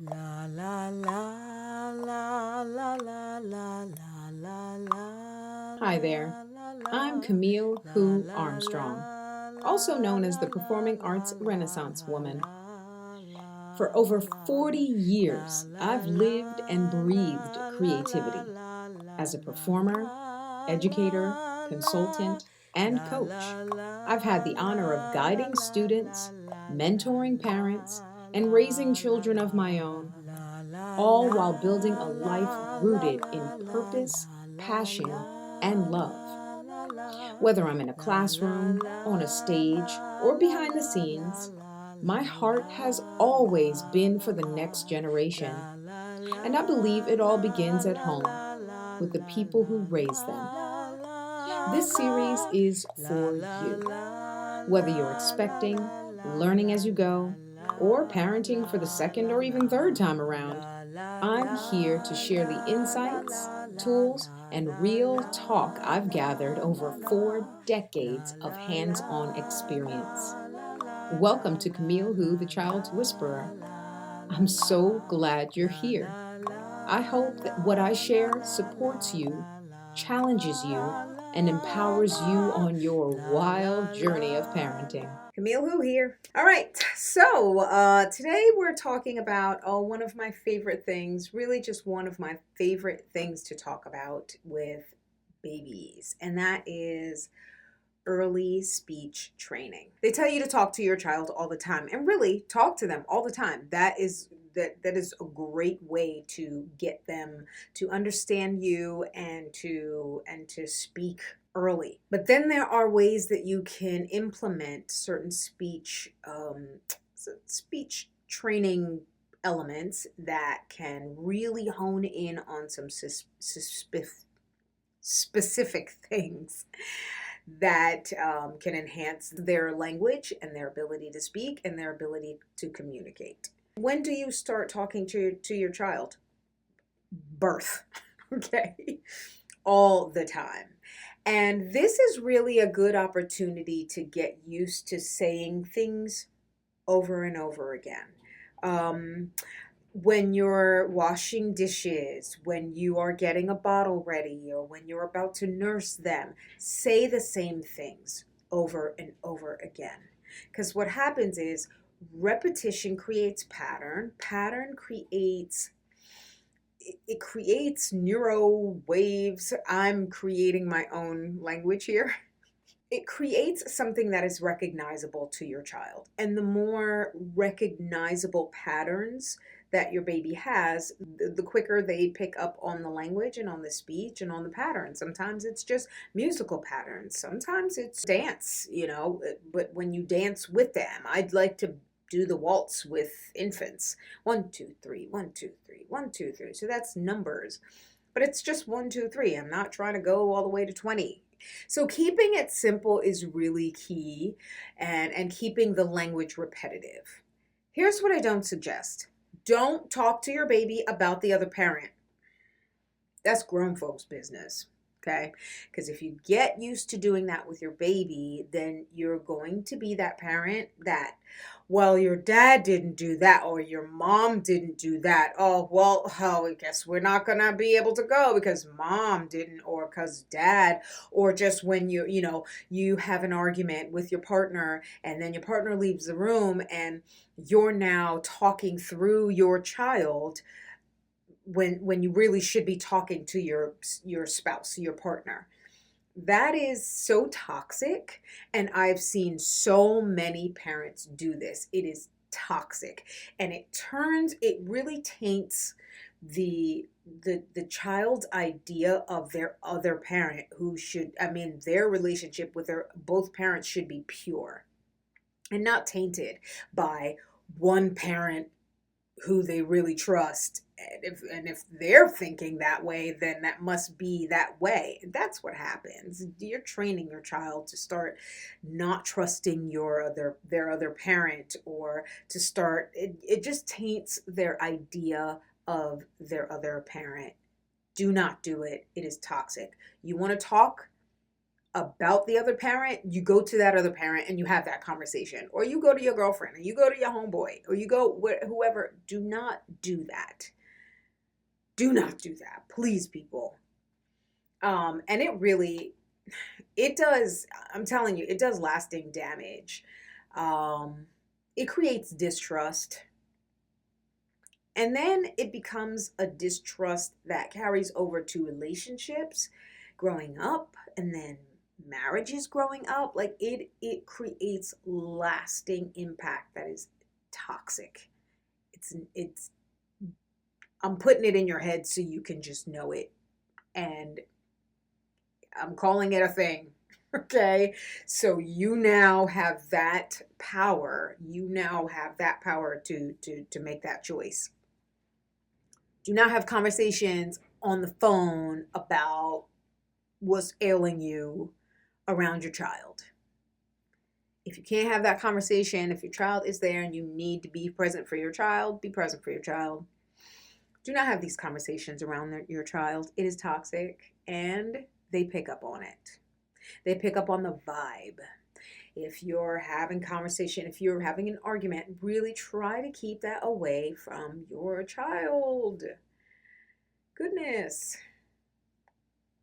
La la la la la la la la la la. Hi there. I'm Camille Armstrong, also known as the Performing Arts Renaissance Woman. For over 40 years, I've lived and breathed creativity as a performer, educator, consultant, and coach. I've had the honor of guiding students, mentoring parents, and raising children of my own, all while building a life rooted in purpose, passion, and love. Whether I'm in a classroom, on a stage, or behind the scenes, my heart has always been for the next generation. And I believe it all begins at home with the people who raise them. This series is for you. Whether you're expecting, learning as you go, or parenting for the second or even third time around, I'm here to share the insights, tools, and real talk I've gathered over 4 decades of hands-on experience. Welcome to Camille Who, the Child's Whisperer. I'm so glad you're here. I hope that what I share supports you, challenges you, and empowers you on your wild journey of parenting. Camille Who here. All right, so today we're talking about one of my favorite things, really just one of my favorite things to talk about with babies, and that is early speech training. They tell you to talk to your child all the time, and really talk to them all the time. That is a great way to get them to understand you and to speak early. But then there are ways that you can implement certain speech training elements that can really hone in on some specific things that can enhance their language and their ability to speak and their ability to communicate. When do you start talking to your child? Birth, okay? All the time. And this is really a good opportunity to get used to saying things over and over again. When you're washing dishes, when you are getting a bottle ready, or when you're about to nurse them, say the same things over and over again. Because what happens is repetition creates pattern. Pattern creates neuro waves. I'm creating my own language here. It creates something that is recognizable to your child. And the more recognizable patterns that your baby has, the quicker they pick up on the language and on the speech and on the patterns. Sometimes it's just musical patterns. Sometimes it's dance, but when you dance with them, I'd like to do the waltz with infants. 1, 2, 3, 1, 2, 3, 1, 2, 3. So that's numbers. But it's just 1, 2, 3. I'm not trying to go all the way to 20. So keeping it simple is really key, and keeping the language repetitive. Here's what I don't suggest. Don't talk to your baby about the other parent. That's grown folks' business, okay? Because if you get used to doing that with your baby, then you're going to be that parent that, well, your dad didn't do that, or your mom didn't do that. I guess we're not going to be able to go because mom didn't, or because dad, or just when you have an argument with your partner and then your partner leaves the room and you're now talking through your child when you really should be talking to your spouse, your partner. That is so toxic, and I've seen so many parents do this. It is toxic, and it really taints the child's idea of their other parent, their relationship with both parents should be pure and not tainted by one parent who they really trust. And if they're thinking that way, then that must be that way. That's what happens. You're training your child to start not trusting their other parent, or to start it just taints their idea of their other parent. Do not do it. It is toxic. You want to talk? about the other parent, you go to that other parent and you have that conversation. Or you go to your girlfriend, or you go to your homeboy, or you go whoever. Do not do that. Do not do that. Please, people. And it does, I'm telling you, it does lasting damage. It creates distrust. And then it becomes a distrust that carries over to relationships growing up, and then marriages growing up. Like it creates lasting impact that is toxic. It's I'm putting it in your head so you can just know it. And I'm calling it a thing. Okay. So you now have that power. You now have that power to make that choice. Do not have conversations on the phone about what's ailing you around your child. If you can't have that conversation, if your child is there and you need to be present for your child, be present for your child. Do not have these conversations around your child. It is toxic, and they pick up on it. They pick up on the vibe. If you're having conversation, if you're having an argument, really try to keep that away from your child. Goodness.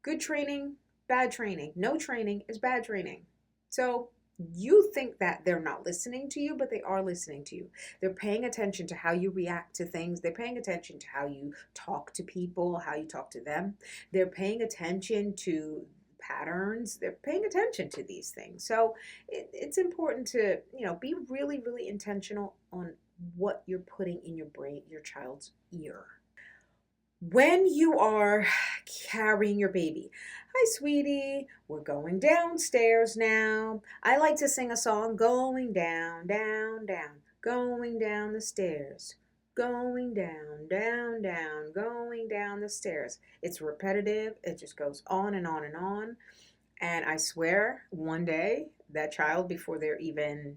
Good training, bad training. No training is bad training. So you think that they're not listening to you, but they are listening to you. They're paying attention to how you react to things. They're paying attention to how you talk to people, how you talk to them. They're paying attention to patterns. They're paying attention to these things. So it's important to, be really, really intentional on what you're putting in your brain, your child's ear. When you are carrying your baby, hi sweetie, we're going downstairs now. I like to sing a song, going down, down, down, going down the stairs, going down, down, down, going down the stairs. It's repetitive. It just goes on and on and on. And I swear one day that child, before they're even,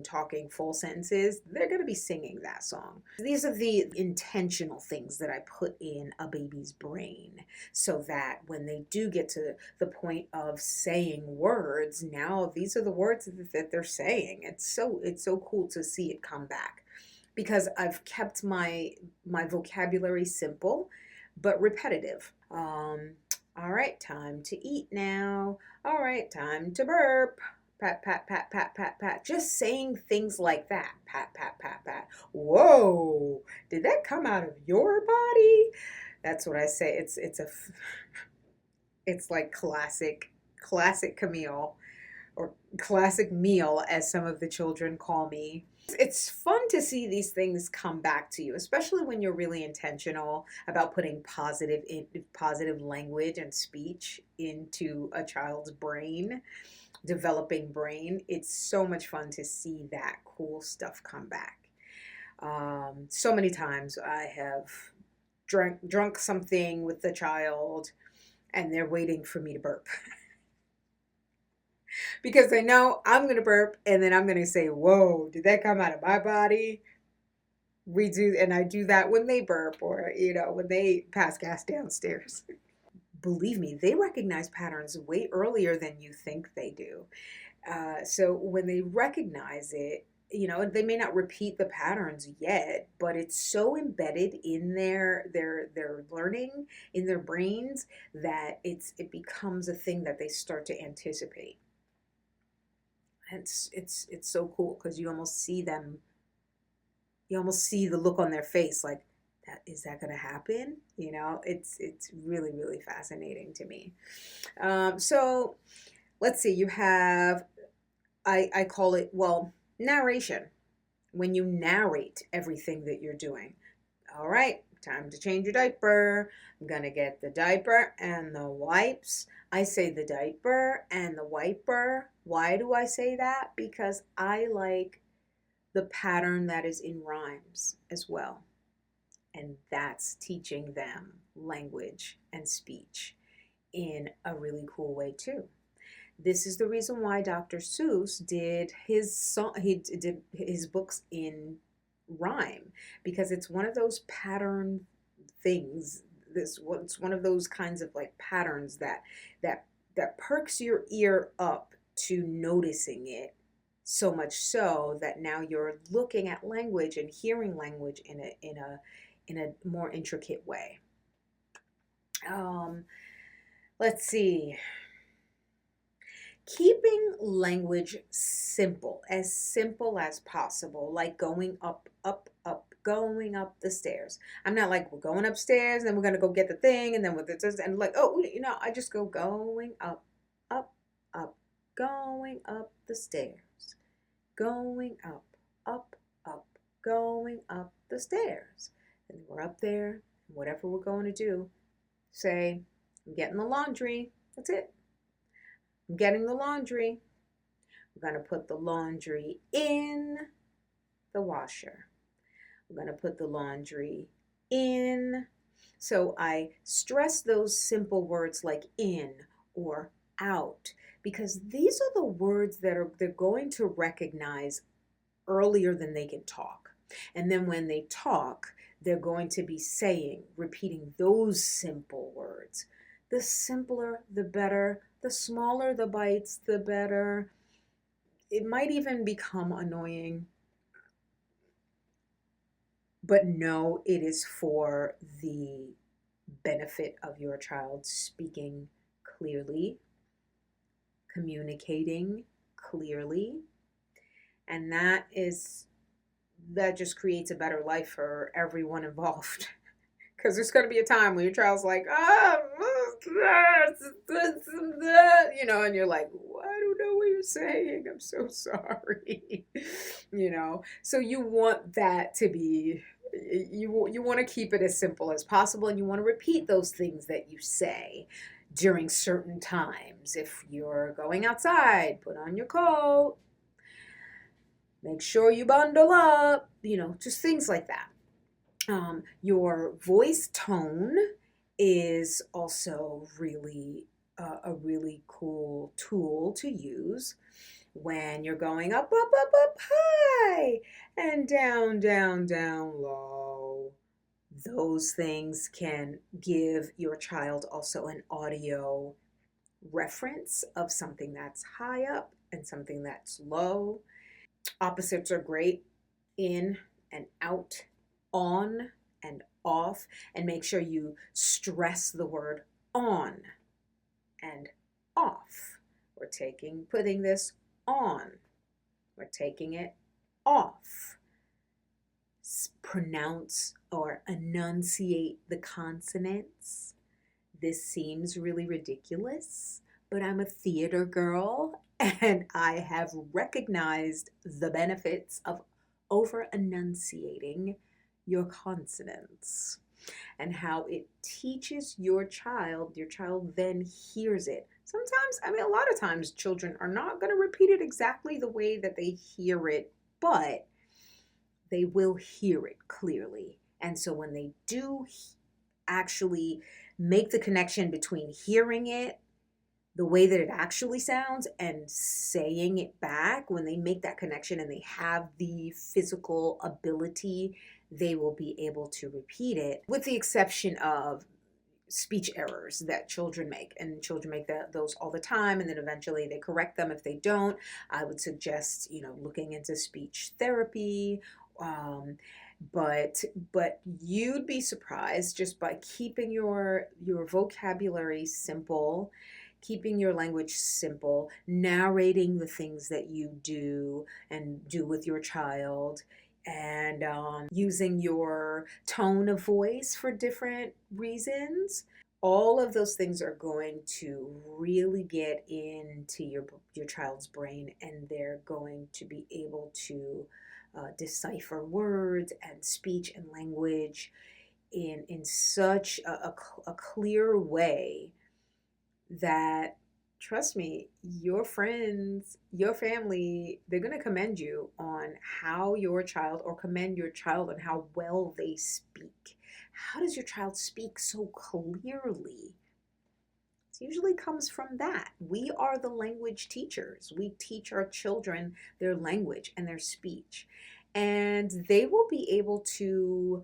talking full sentences, they're going to be singing that song. These are the intentional things that I put in a baby's brain so that when they do get to the point of saying words, now these are the words that they're saying. It's so cool to see it come back, because I've kept my vocabulary simple but repetitive. All right, time to eat now. All right, time to burp. Pat, pat, pat, pat, pat, pat. Just saying things like that. Pat, pat, pat, pat. Whoa, did that come out of your body? That's what I say. It's like classic Camille, or classic meal, as some of the children call me. It's fun to see these things come back to you, especially when you're really intentional about putting positive language and speech into a child's brain, developing brain. It's so much fun to see that cool stuff come back. So many times I have drunk something with the child, and they're waiting for me to burp. Because they know I'm going to burp, and then I'm going to say, whoa, did that come out of my body? And I do that when they burp, or, when they pass gas downstairs. Believe me, they recognize patterns way earlier than you think they do. So when they recognize it, they may not repeat the patterns yet, but it's so embedded in their learning, in their brains, that it becomes a thing that they start to anticipate. It's so cool, because you almost see the look on their face, like, is that going to happen? It's really, really fascinating to me. So let's see, you have, I call it, narration. When you narrate everything that you're doing. All right, time to change your diaper. I'm going to get the diaper and the wipes. I say the diaper and the wiper. Why do I say that? Because I like the pattern that is in rhymes as well. And that's teaching them language and speech in a really cool way too. This is the reason why Dr. Seuss did he did his books in rhyme, because it's one of those pattern things. It's one of those kinds of like patterns that that perks your ear up to noticing it, so much so that now you're looking at language and hearing language in a more intricate way. Um, let's see. Keeping language simple as possible, like going up, up, up, going up the stairs. I'm not like, we're going upstairs and then we're going to go get the thing and then with this and like, oh, I just go going up, up, up, going up the stairs, going up, up, up, going up the stairs. And we're up there, whatever we're going to do, say, I'm getting the laundry. That's it. I'm getting the laundry. We're going to put the laundry in the washer. We're going to put the laundry in. So I stress those simple words like in or out, because these are the words that they're going to recognize earlier than they can talk. And then when they talk, they're going to be repeating those simple words. The simpler, the better. The smaller the bites, the better. It might even become annoying, but no, it is for the benefit of your child speaking clearly, communicating clearly, and that just creates a better life for everyone involved. Because there's going to be a time when your child's like, and you're like, I don't know what you're saying. I'm so sorry. So you want that to be, you want to keep it as simple as possible, and you want to repeat those things that you say during certain times. If you're going outside, put on your coat, make sure you bundle up, just things like that. Your voice tone is also really a really cool tool to use when you're going up, up, up, up high and down, down, down low. Those things can give your child also an audio reference of something that's high up and something that's low. Opposites are great, in and out, on and off, and make sure you stress the word on and off. We're putting this on. We're taking it off. Pronounce or enunciate the consonants. This seems really ridiculous, but I'm a theater girl and I have recognized the benefits of over enunciating your consonants and how it teaches your child then hears it. Sometimes, a lot of times children are not going to repeat it exactly the way that they hear it, but they will hear it clearly. And so when they do actually make the connection between hearing it the way that it actually sounds and saying it back, when they make that connection and they have the physical ability, they will be able to repeat it, with the exception of speech errors that children make. And children make those all the time, and then eventually they correct them if they don't. I would suggest, looking into speech therapy. But you'd be surprised, just by keeping your vocabulary simple, keeping your language simple, narrating the things that you do and do with your child, and using your tone of voice for different reasons. All of those things are going to really get into your child's brain, and they're going to be able to decipher words and speech and language in such a clear way that, trust me, your friends, your family, they're going to commend you on how your child, or commend your child on how well they speak. How does your child speak so clearly? It usually comes from that. We are the language teachers. We teach our children their language and their speech. And they will be able to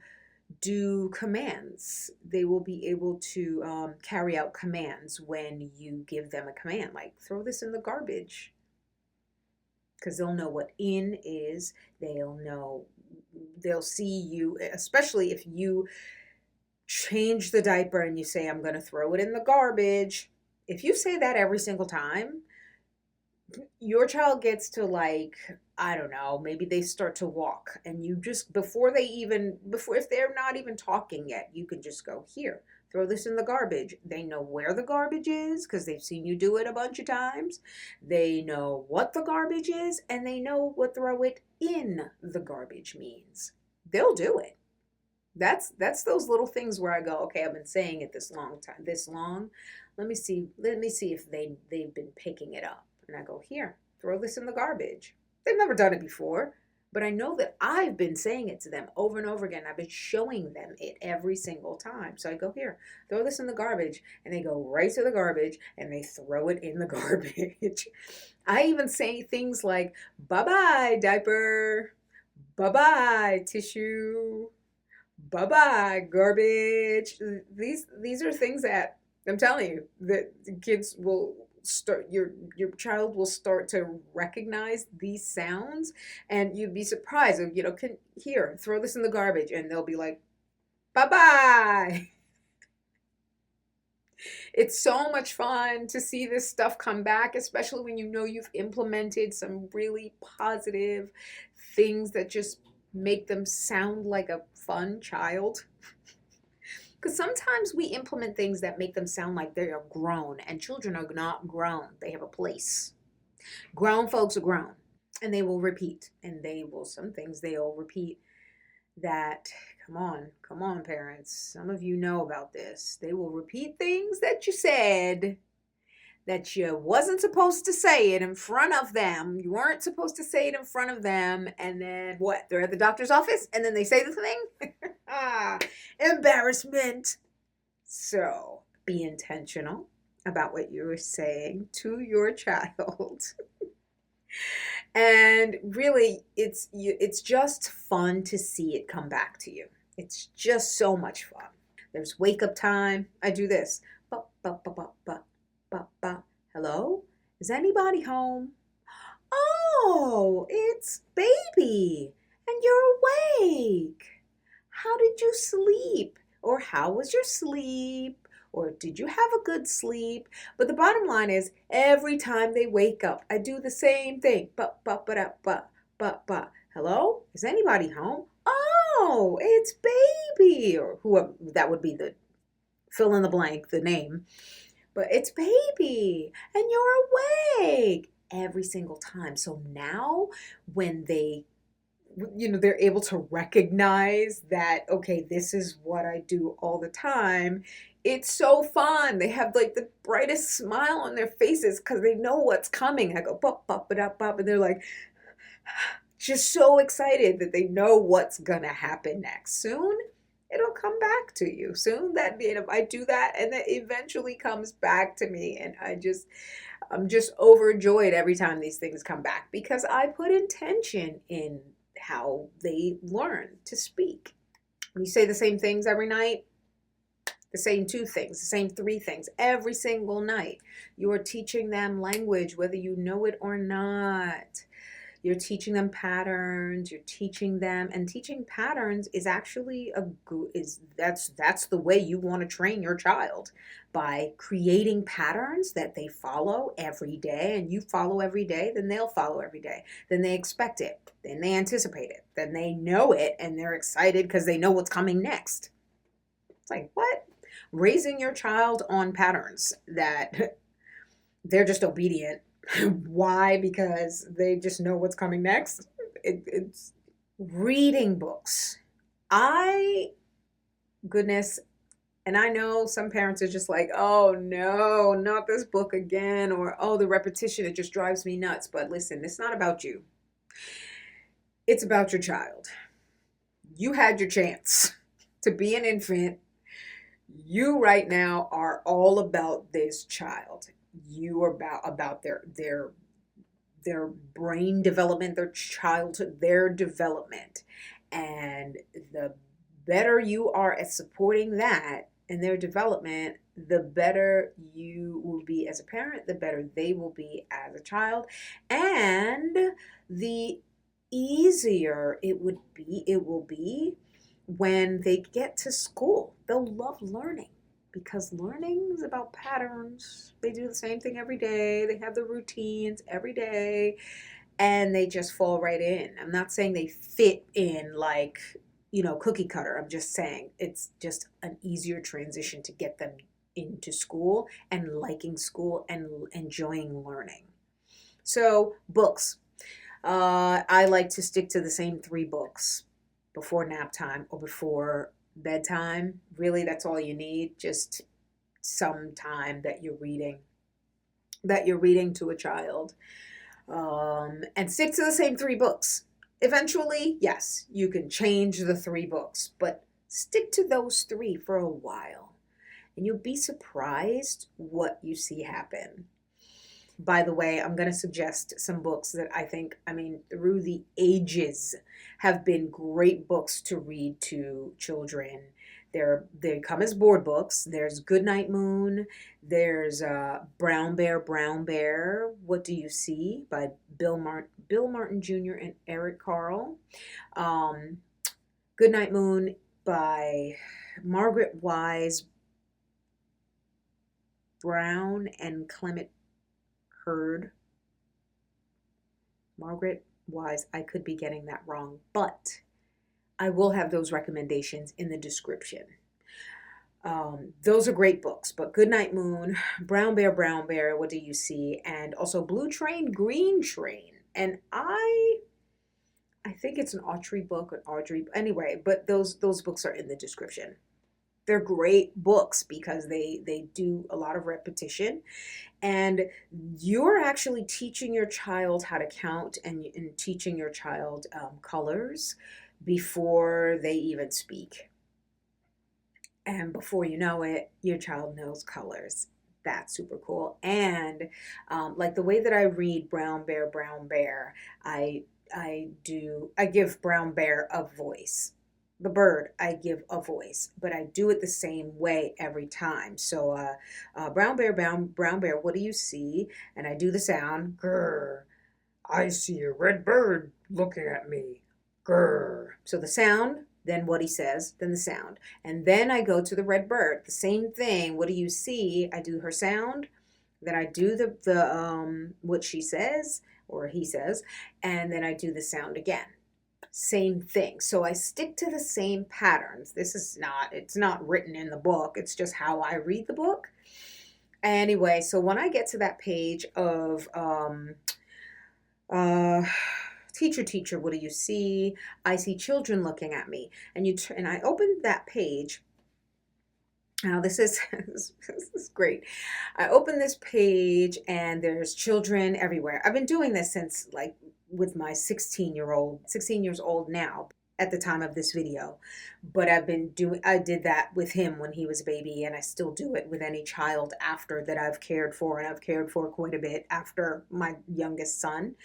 do commands. They will be able to carry out commands when you give them a command, like throw this in the garbage, because they'll know what in is. They'll know, they'll see you, especially if you change the diaper and you say, I'm going to throw it in the garbage. If you say that every single time, your child gets to, like, I don't know, maybe they start to walk, and you just, before they even, before, if they're not even talking yet, you can just go, here, throw this in the garbage. They know where the garbage is because they've seen you do it a bunch of times. They know what the garbage is, and they know what throw it in the garbage means. They'll do it. That's those little things where I go, okay, I've been saying it this long. Let me see if they've been picking it up. And I go, here, throw this in the garbage. They've never done it before, but I know that I've been saying it to them over and over again. I've been showing them it every single time. So I go, here, throw this in the garbage. And they go right to the garbage and they throw it in the garbage. I even say things like, bye-bye, diaper. Bye-bye, tissue. Bye-bye, garbage. These are things that I'm telling you that kids will start, your child will start to recognize these sounds, and you'd be surprised. Can, here, throw this in the garbage, and they'll be like, bye-bye. It's so much fun to see this stuff come back, especially when you know you've implemented some really positive things that just make them sound like a fun child. Because sometimes we implement things that make them sound like they are grown, and children are not grown. They have a place. Grown folks are grown, and they will repeat, and some things they'll repeat that, come on, parents. Some of you know about this. They will repeat things that you said, that you wasn't supposed to say it in front of them. You weren't supposed to say it in front of them. And then what? They're at the doctor's office and then they say the thing? Embarrassment. So be intentional about what you are saying to your child. And really, it's just fun to see it come back to you. It's just so much fun. There's wake up time. I do this. Ba, ba, ba, ba, ba. Hello? Is anybody home? Oh, it's baby, and you're awake. How did you sleep? Or how was your sleep? Or did you have a good sleep? But the bottom line is, every time they wake up, I do the same thing. Ba, ba, ba, da, ba, ba, ba. Hello? Is anybody home? Oh, it's baby. Or whoever, that would be the fill in the blank, the name. But it's baby, and you're awake every single time. So now when they're able to recognize that, okay, this is what I do all the time, it's so fun. They have like the brightest smile on their faces because they know what's coming. I go, bop, bop, bop, bop, and they're like, just so excited that they know what's going to happen next. Soon, it'll come back to you. Soon that, I do that, and that eventually comes back to me, and I'm just overjoyed every time these things come back because I put intention in how they learn to speak. When you say the same things every night, the same 2 things, the same 3 things every single night, you are teaching them language whether you know it or not. You're teaching them patterns, you're teaching them, and teaching patterns is actually that's the way you want to train your child, by creating patterns that they follow every day, and you follow every day, then they'll follow every day. Then they expect it, then they anticipate it, then they know it, and they're excited because they know what's coming next. It's like, what? Raising your child on patterns that they're just obedient. Why? Because they just know what's coming next. It's reading books. Goodness, and I know some parents are just like, oh no, not this book again, or oh, the repetition, it just drives me nuts. But listen, it's not about you. It's about your child. You had your chance to be an infant. You right now are all about this child. You are about their brain development, their childhood, their development. And the better you are at supporting that and their development, the better you will be as a parent, the better they will be as a child, and the easier it will be when they get to school. They'll love learning because learning is about patterns. They do the same thing every day. They have the routines every day and they just fall right in. I'm not saying they fit in like, cookie cutter. I'm just saying it's just an easier transition to get them into school and liking school and enjoying learning. So, books. I like to stick to the same three books before nap time or before bedtime. Really, that's all you need. Just some time that you're reading to a child, and stick to the same three books. Eventually, yes, you can change the three books, but stick to those three for a while, and you'll be surprised what you see happen. By the way, I'm going to suggest some books that I think, through the ages, have been great books to read to children. They come as board books. There's Goodnight Moon. There's Brown Bear, Brown Bear. What Do You See? By Bill Martin Jr. and Eric Carle. Goodnight Moon by Margaret Wise Brown and Clement Heard. Margaret Wise, I could be getting that wrong, but I will have those recommendations in the description. Those are great books, but Goodnight Moon, Brown Bear, What Do You See? And also Blue Train, Green Train. And I think it's an Audrey book, anyway, but those books are in the description. They're great books because they do a lot of repetition, and you're actually teaching your child how to count and teaching your child colors before they even speak. And before you know it, your child knows colors. That's super cool. And like the way that I read Brown Bear, I give Brown Bear a voice. The bird, I give a voice, but I do it the same way every time. So, Brown Bear, what do you see? And I do the sound, grr. I see a red bird looking at me, grr. So the sound, then what he says, then the sound. And then I go to the red bird. The same thing, what do you see? I do her sound, then I do the what she says, or he says, and then I do the sound again. Same thing. So I stick to the same patterns. It's not written in the book. It's just how I read the book. Anyway, so when I get to that page of teacher, what do you see? I see children looking at me. And I open that page. Now this is this is great. I open this page and there's children everywhere. I've been doing this since with my 16 years old now at the time of this video, but I did that with him when he was a baby, and I still do it with any child after that I've cared for, and I've cared for quite a bit after my youngest son.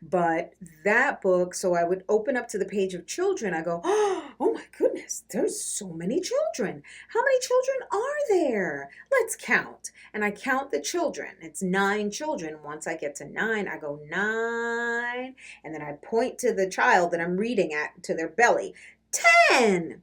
But that book, so I would open up to the page of children. I go, oh my goodness, there's so many children. How many children are there? Let's count. And I count the children. It's 9 children. Once I get to 9, I go 9, and then I point to the child that I'm reading at, to their belly. 10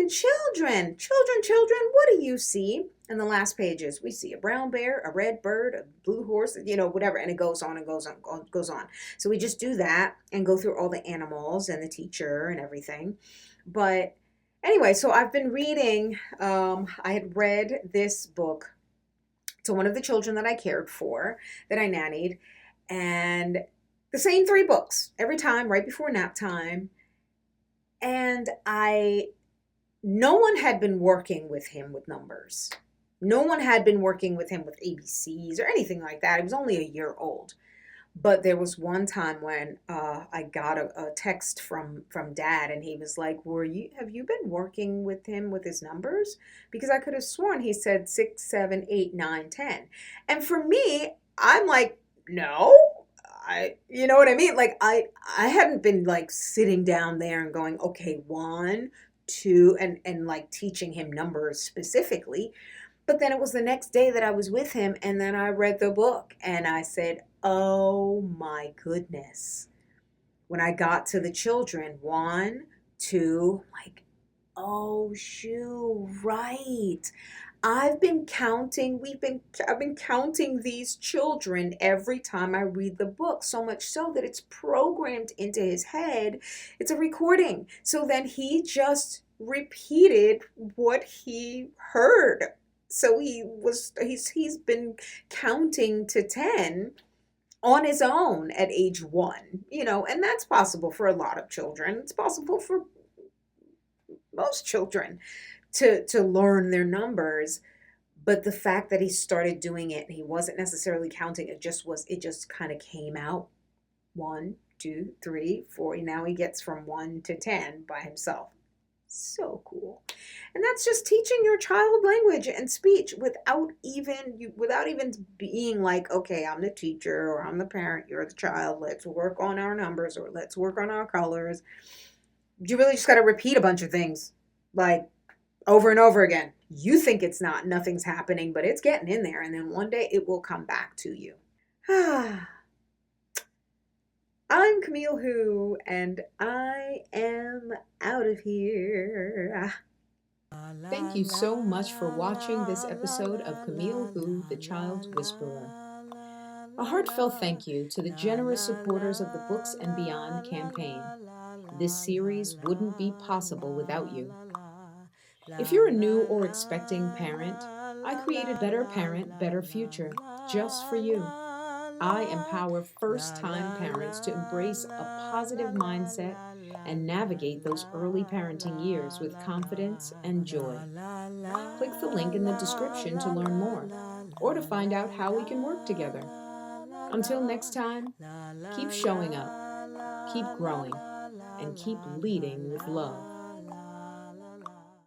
children. Children, what do you see? And the last page is, we see a brown bear, a red bird, a blue horse, whatever. And it goes on and goes on. So we just do that and go through all the animals and the teacher and everything. But anyway, so I've been reading, I had read this book to one of the children that I cared for, that I nannied, and the same 3 books every time, right before nap time. And no one had been working with him with numbers. No one had been working with him with ABCs or anything like that. He was only a year old. But there was one time when I got a text from Dad, and he was like, have you been working with him with his numbers? Because I could have sworn he said 6, 7, 8, 9, 10. And for me, I'm like, no. You know what I mean? Like I hadn't been like sitting down there and going, okay, 1, to and like teaching him numbers specifically. But then it was the next day that I was with him, and then I read the book and I said, oh my goodness. When I got to the children, one, two, like, oh shoot, right. I've been counting these children every time I read the book, so much so that it's programmed into his head. It's a recording. So then he just repeated what he heard. So he's been counting to 10 on his own at age 1, and that's possible for a lot of children. It's possible for most children to learn their numbers. But the fact that he started doing it, he wasn't necessarily counting, it just kind of came out. 1, 2, 3, 4. Now he gets from 1 to 10 by himself. So cool. And that's just teaching your child language and speech without even being like, okay, I'm the teacher or I'm the parent, you're the child, let's work on our numbers or let's work on our colors. You really just got to repeat a bunch of things, like, over and over again. You think nothing's happening, but it's getting in there, and then one day it will come back to you. I'm Camille Who, and I am out of here. Thank you so much for watching this episode of Camille Who, the Child Whisperer. A heartfelt thank you to the generous supporters of the Books and Beyond campaign. This series wouldn't be possible without you. If you're a new or expecting parent, I created Better Parent, Better Future just for you. I empower first-time parents to embrace a positive mindset and navigate those early parenting years with confidence and joy. Click the link in the description to learn more or to find out how we can work together. Until next time, keep showing up, keep growing, and keep leading with love.